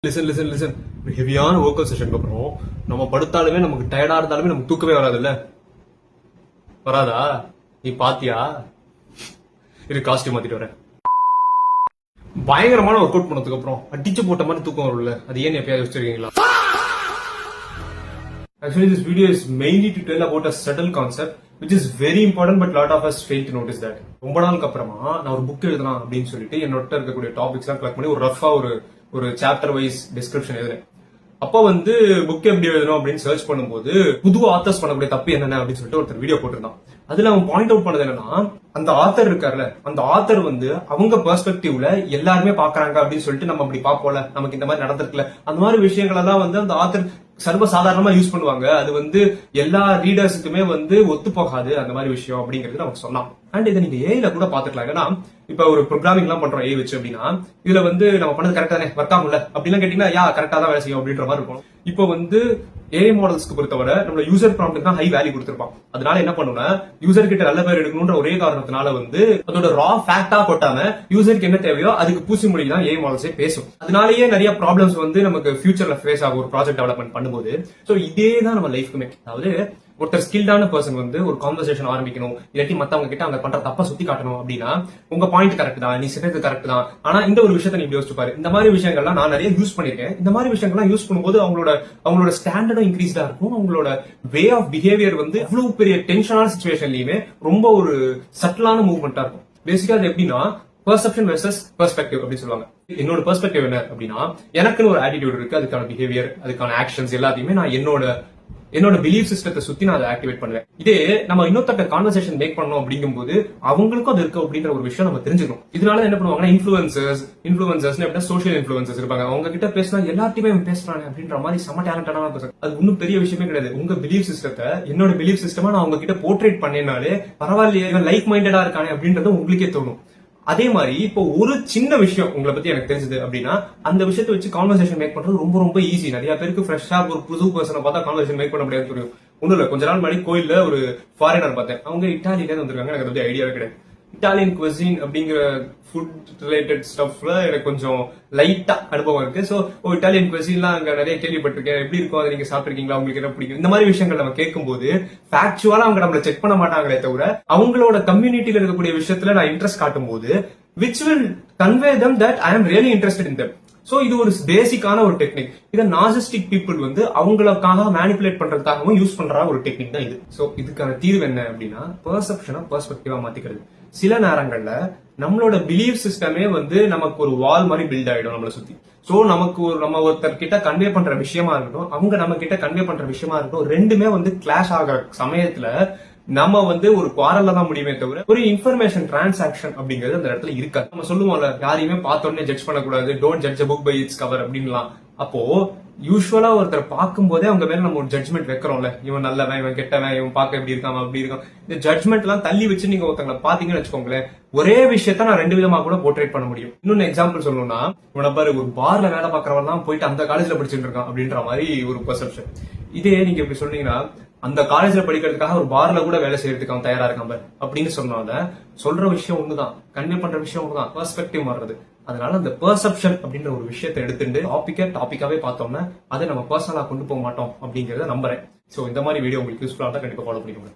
Listen ஹெவியான work out செஷனுக்கு அப்புறம் நம்ம படுத்தாலுமே நமக்கு டயர்டா இருந்தாலுமே நமக்கு தூக்கமே வராதுல்ல. வராதா? நீ பாத்தியா? இது காஸ்டியூம் மாத்திட்டு வரேன். பயங்கரமான ஒர்க் அவுட் பண்ணதுக்கு அப்புறம் அடிச்சு போட்ட மாதிரி தூக்கம் வரும்ல, அது ஏன் எப்பயாவது வச்சிருக்கீங்களா? Actually, this video is mainly to tell about a subtle concept which is very important but lot of us fail to notice that. ரொம்ப நாளுக்கு அப்புறமா நான் ஒரு புக் எழுதலாம் அப்படின்னு சொல்லிட்டு என்னோட இருக்கக்கூடிய டாபிக்ஸ் எல்லாம் கலெக்ட் பண்ணி ஒரு ரஃபா ஒரு சாப்டர் வைஸ் டிஸ்கிரிப்ஷன் எழுதுறேன். அப்ப புக் எப்படி எழுதணும் அப்படின்னு சர்ச் பண்ணும்போது புது ஆத்தர்ஸ் பண்ணக்கூடிய தப்பு என்னென்ன அப்படின்னு சொல்லிட்டு ஒருத்தர் வீடியோ போட்டிருந்தான். அதுல அவன் பாயிண்ட் அவுட் பண்ணது என்னன்னா, அந்த ஆத்தர் இருக்காருல்ல, அந்த ஆத்தர் அவங்க பெர்ஸ்பெக்டிவ்ல எல்லாருமே பாக்குறாங்க அப்படின்னு சொல்லிட்டு நம்ம அப்படி பாப்போம்ல, நமக்கு இந்த மாதிரி நடந்திருக்குல்ல, அந்த மாதிரி விஷயங்கள் எல்லாம் அந்த ஆத்தர் சர்வ சாதாரணமா யூஸ் பண்ணுவாங்க. அது எல்லா ரீடர்ஸுக்குமே ஒத்து போகாது அந்த மாதிரி விஷயம் அப்படிங்கிறது நமக்கு சொல்லலாம். அண்ட் இதை நீங்க ஏஐல கூட பாத்துக்கலாம். ஏன்னா இப்ப ஒரு ப்ரோக்ராமிங் எல்லாம் பண்றோம் ஏஐ வச்சு அப்படின்னா, இதுல நம்ம பண்ணது கரெக்டா தானே ஒர்க் ஆகும்ல அப்படின்னா கேட்டீங்கன்னா கரெக்டா தான் வேலை செய்யும் அப்படின்ற மாதிரி இருக்கும். இப்போ ஏஐ மாடல்ஸ்க்கு பொறுத்தவரை நம்ம யூசர் ப்ராம்ப்ட் தான் ஹை வேல்யூ கொடுத்திருப்பான். அதனால என்ன பண்ணுனா, யூசர் கிட்ட நல்ல பேர் எடுக்கணும்ன்ற ஒரே காரணத்தினால அதோட ரா ஃபேக்டா கொட்டாம யூசருக்கு என்ன தேவையோ அதுக்கு பூசி மொழி தான் ஏஐ மாடல்ஸே பேசும். அதனாலேயே நிறைய ப்ராப்ளம்ஸ் நமக்கு ஃபியூச்சர்ல ஃபேஸ் ஆகும் ஒரு ப்ராஜெக்ட் டெவலப்மெண்ட் பண்ணும்போது. சோ இதே தான் நம்ம லைஃப்க்குமே. அதாவது ஒருத்தர் ஸ்கில்டான பர்சன் ஒரு கான்வர்சேஷன் ஆரம்பிக்கணும், இல்லாட்டி மத்தவங்க கிட்ட அவங்க பண்ற தப்ப சுத்தி காட்டணும் அப்படின்னா, உங்க பாயிண்ட் கரெக்ட் தான், நீ சொல்றது கரெக்ட் தான், ஆனா இந்த ஒரு விஷயத்தை நீ யோசிச்சு பாரு. இந்த மாதிரி விஷயங்கள்லாம் நான் நிறைய யூஸ் பண்ணிருக்கேன். இந்த மாதிரி விஷயங்கள்லாம் யூஸ் பண்ணும்போது அவங்களோட ஸ்டாண்டர்டும் இன்க்ரீஸ்டா இருக்கும். அவங்களோட வே ஆஃப் பிஹேவியர் அவ்வளவு பெரிய டென்ஷனான சிச்சுவேஷன்லயுமே ரொம்ப ஒரு சட்டிலான மூவ்மெண்டா இருக்கும். பேசிக்கா அது எப்படின்னா, பெர்செப்ஷன் வெர்சஸ் பெர்ஸ்பெக்டிவ் அப்படின்னு சொல்லுவாங்க. என்னோட பெர்ஸ்பெக்டிவ் என்ன அப்படின்னா, எனக்குன்னு ஒரு ஆட்டிடியூட் இருக்கு, அதுக்கான பிஹேவியர், அதுக்கான ஆக்ஷன்ஸ் எல்லாத்தையுமே நான் என்னோட பிலீஃப் சிஸ்டத்தை சுத்தி நான் அதை ஆக்டிவேட் பண்ணுவேன். இதே நம்ம இன்னொருத்த கான்வர்சேஷன் மேக் பண்ணணும் அப்படிங்கும்போது அவங்களுக்கும் அது இருக்கு அப்படின்ற ஒரு விஷயம் நம்ம தெரிஞ்சுக்கணும். இதனால என்ன பண்ணுவாங்கன்னா, இன்ஃபுளுசர்ஸ் எப்படின்னா சோஷியல் இன்ஃபுளுசர்ஸ் இருப்பாங்க. அவங்க கிட்ட பேசினா எல்லாத்தையுமே பேசுறாங்க அப்படின்ற மாதிரி செம டேலண்டான பர்சன். அது ஒன்னும் பெரிய விஷயமே கிடையாது. உங்க பிலீஃப் சிஸ்டத்தை என்னோட பிலீஃப் சிஸ்டமா நான் அவங்க கிட்ட போர்ட்ரேட் பண்ணேனாலே பரவாயில்லையே, லைக் மைண்டடா இருக்கானே அப்படின்றது உங்களுக்கே தோணும். அதே மாதிரி இப்போ ஒரு சின்ன விஷயம் உங்களை பத்தி எனக்கு தெரிஞ்சது அப்படின்னா, அந்த விஷயத்தை வச்சு கான்வர்சேஷன் மேக் பண்றது ரொம்ப ரொம்ப ஈஸி. நிறைய பேருக்கு ஃப்ரெஷ்ஷா ஒரு புது பர்சனை பார்த்தா கான்வர்சேஷன் மேக் பண்ண முடியாது தெரியும். ஒண்ணும் இல்ல, கொஞ்ச நாள் முன்னாடி கோயில்ல ஒரு ஃபாரினர் பார்த்தேன். அவங்க இட்டாலியில இருந்து வந்திருக்காங்க. எனக்கு அது ஐடியாவே கிடையாது. இட்டாலியன் குவசின் அப்படிங்கிற ஃபுட் ரிலேட்டட் ஸ்டப்ல எனக்கு கொஞ்சம் லைட்டா அனுபவம் இருக்கு. சோ இட்டாலியன் குவசின்லாம் அங்க நிறைய கேள்விப்பட்டிருக்கேன். எப்படி இருக்கும், அதை நீங்க சாப்பிட்டிருக்கீங்களா, உங்களுக்கு என்ன பிடிக்கும், இந்த மாதிரி விஷயங்கள் நம்ம கேட்கும்போது ஃபேக்சுவலா அவங்க நம்மள செக் பண்ண மாட்டாங்களே தவிர, அவங்களோட கம்யூனிட்டியில இருக்கக்கூடிய விஷயத்துல நான் இன்ட்ரெஸ்ட் காட்டும் போது which will convey them that I am really interested in them. So இது ஒரு பேசிக்கான ஒரு டெக்னிக். இத நார்சிஸ்டிக் பீப்புள் அவங்களுக்காக மேனிபுலேட் பண்றதுக்காகவும் யூஸ் பண்ற ஒரு டெக்னிக் தான் இது. சோ இதுக்கான தீர்வு என்ன அப்படின்னா, பெர்செப்ஷனை பெர்ஸ்பெக்டிவா மாத்திக்கிறது. சில நேரங்கள்ல நம்மளோட பிலீஃப் சிஸ்டமே நமக்கு ஒரு வால் மாதிரி பில்ட் ஆயிடும் நம்மளை சுத்தி. சோ நம்ம ஒருத்தர் கிட்ட கன்வே பண்ற விஷயமா இருக்கட்டும், அவங்க நம்ம கிட்ட கன்வே பண்ற விஷயமா இருக்கட்டும், ரெண்டுமே கிளாஷ் ஆகிற சமயத்துல நம்ம ஒரு குவாரல்ல தான் முடியுமே தவிர ஒரு இன்ஃபர்மேஷன் டிரான்சாக்ஷன் அப்படிங்கிறது அந்த இடத்துல இருக்காது. நம்ம சொல்லுவோம்ல, யாரையுமே பார்த்தோன்னே ஜட்ஜ் பண்ணக்கூடாது, don't judge a book by its cover அப்படின்லாம். அப்போ யூஸ்வலா ஒருத்தர் பார்க்கும் போதே அவங்க மேல நம்ம ஒரு ஜட்ஜ்மெண்ட் வைக்கிறோம்ல, இவன் நல்லவன், இவன் கெட்டவன், இவன் பார்க்க எப்படி இருக்கான் அப்படி இருக்கான். இந்த ஜட்ஜ்மெண்ட் எல்லாம் தள்ளி வச்சு நீங்க ஒருத்தங்களை பாத்தீங்கன்னு வச்சுக்கோங்களேன், ஒரே விஷயத்த நான் ரெண்டு விதமா கூட போர்ட்ரேட் பண்ண முடியும். இன்னொன்னு எக்ஸாம்பிள் சொல்லணும்னா, இவனை பாரு, ஒரு பார்ல வேலை பார்க்கறவன் தான் போயிட்டு அந்த காலேஜ்ல படிச்சுட்டு இருக்கான் அப்படின்ற மாதிரி ஒரு பெர்செப்ஷன். இதே நீங்க இப்படி சொன்னீங்கன்னா, அந்த காலேஜ்ல படிக்கிறதுக்காக ஒரு பார்ல கூட வேலை செய்யறதுக்கு அவன் தயாரா இருக்கான் அப்படின்னு சொன்னால, சொல்ற விஷயம் ஒண்ணுதான், கன்வே பண்ற விஷயம் ஒண்ணுதான், பெர்ஸ்பெக்டிவ் மாறுறது. அதனால அந்த பெர்செப்ஷன் அப்படின்ற ஒரு விஷயத்தை எடுத்துட்டு டாபிக்காவே பார்த்தோம்னா அதை நம்ம பர்சனலா கொண்டு போக மாட்டோம் அப்படிங்கறத நம்புறேன். சோ இந்த மாதிரி வீடியோ உங்களுக்கு யூஸ்ஃபுல்லா இருந்தா கண்டிப்பா ஃபாலோ பண்ணிக்கோங்க.